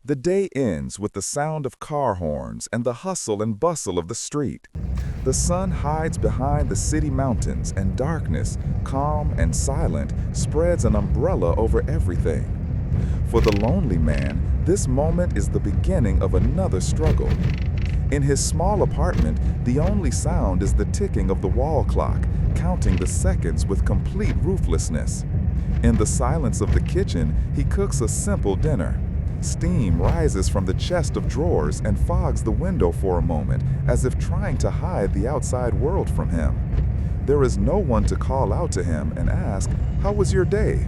The day ends with the sound of car horns and the hustle and bustle of the street. The sun hides behind the city mountains, and darkness, calm and silent, spreads an umbrella over everything. For the lonely man, this moment is the beginning of another struggle. In his small apartment, the only sound is the ticking of the wall clock, counting the seconds with complete ruthlessness. In the silence of the kitchen, he cooks a simple dinner. Steam rises from the chest of drawers and fogs the window for a moment, as if trying to hide the outside world from him. There is no one to call out to him and ask, "How was your day?"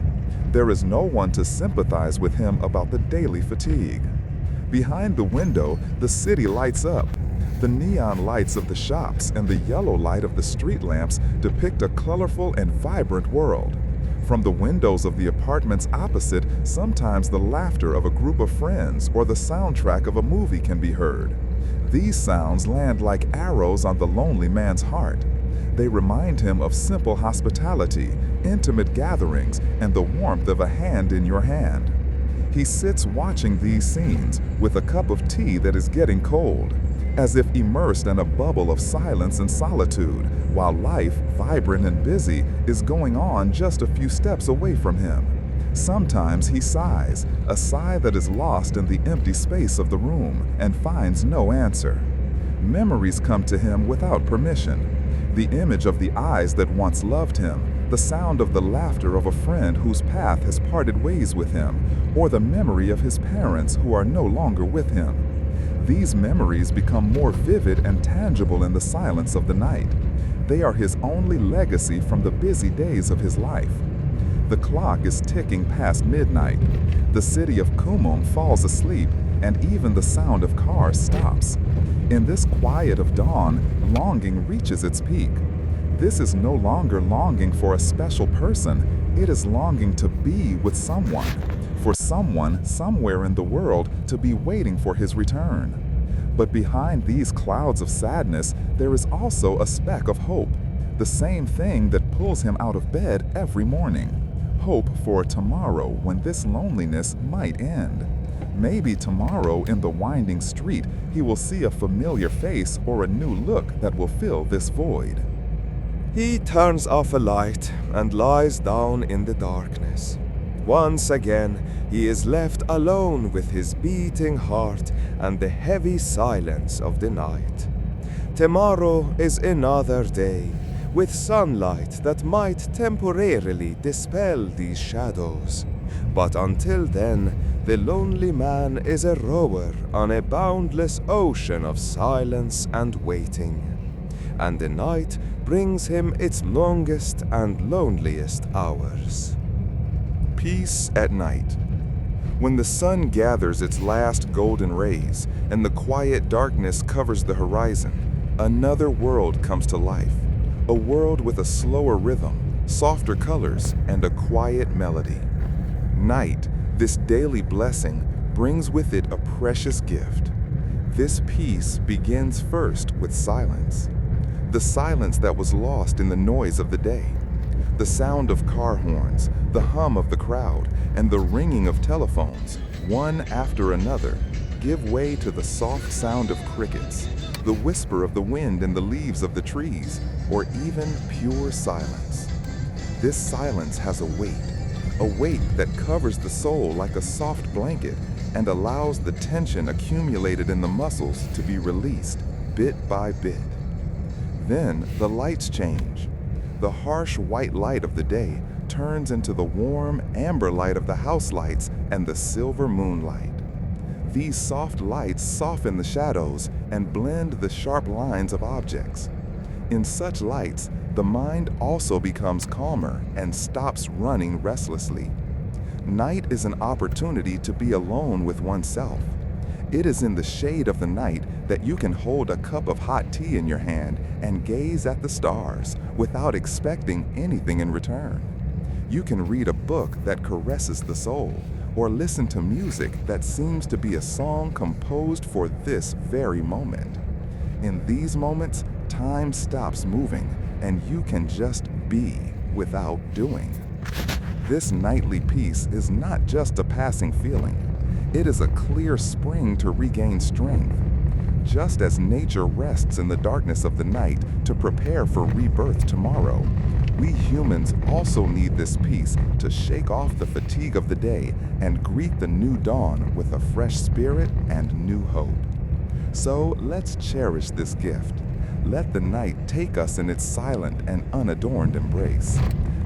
There is no one to sympathize with him about the daily fatigue. Behind the window, the city lights up. The neon lights of the shops and the yellow light of the street lamps depict a colorful and vibrant world. From the windows of the apartments opposite, sometimes the laughter of a group of friends or the soundtrack of a movie can be heard. These sounds land like arrows on the lonely man's heart. They remind him of simple hospitality, intimate gatherings, and the warmth of a hand in your hand. He sits watching these scenes with a cup of tea that is getting cold, as if immersed in a bubble of silence and solitude, while life, vibrant and busy, is going on just a few steps away from him. Sometimes he sighs, a sigh that is lost in the empty space of the room and finds no answer. Memories come to him without permission. The image of the eyes that once loved him, the sound of the laughter of a friend whose path has parted ways with him, or the memory of his parents who are no longer with him. These memories become more vivid and tangible in the silence of the night. They are his only legacy from the busy days of his life. The clock is ticking past midnight. The city of Kumum falls asleep, and even the sound of cars stops. In this quiet of dawn, longing reaches its peak. This is no longer longing for a special person, it is longing to be with someone, for someone somewhere in the world to be waiting for his return. But behind these clouds of sadness, there is also a speck of hope, the same thing that pulls him out of bed every morning. Hope for a tomorrow when this loneliness might end. Maybe tomorrow in the winding street, he will see a familiar face or a new look that will fill this void. He turns off a light and lies down in the darkness. Once again, he is left alone with his beating heart and the heavy silence of the night. Tomorrow is another day, with sunlight that might temporarily dispel these shadows. But until then, the lonely man is a rower on a boundless ocean of silence and waiting. And the night brings him its longest and loneliest hours. Peace at night. When the sun gathers its last golden rays and the quiet darkness covers the horizon, another world comes to life. A world with a slower rhythm, softer colors, and a quiet melody. Night, this daily blessing, brings with it a precious gift. This peace begins first with silence. The silence that was lost in the noise of the day. The sound of car horns, the hum of the crowd, and the ringing of telephones, one after another, give way to the soft sound of crickets, the whisper of the wind in the leaves of the trees, or even pure silence. This silence has a weight that covers the soul like a soft blanket and allows the tension accumulated in the muscles to be released bit by bit. Then the lights change. The harsh white light of the day turns into the warm amber light of the house lights and the silver moonlight. These soft lights soften the shadows and blend the sharp lines of objects. In such lights, the mind also becomes calmer and stops running restlessly. Night is an opportunity to be alone with oneself. It is in the shade of the night that you can hold a cup of hot tea in your hand and gaze at the stars without expecting anything in return. You can read a book that caresses the soul, or listen to music that seems to be a song composed for this very moment. In these moments, time stops moving and you can just be without doing. This nightly peace is not just a passing feeling. It is a clear spring to regain strength. Just as nature rests in the darkness of the night to prepare for rebirth tomorrow, we humans also need this peace to shake off the fatigue of the day and greet the new dawn with a fresh spirit and new hope. So let's cherish this gift. Let the night take us in its silent and unadorned embrace.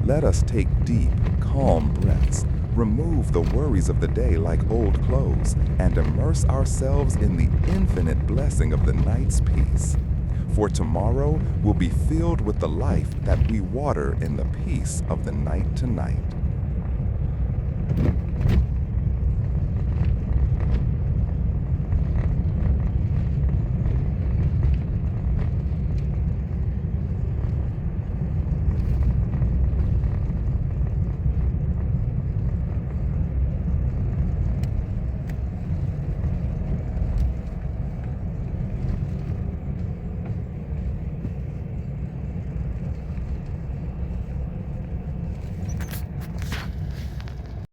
Let us take deep, calm breaths, remove the worries of the day like old clothes, and immerse ourselves in the infinite blessing of the night's peace. For tomorrow will be filled with the life that we water in the peace of the night tonight.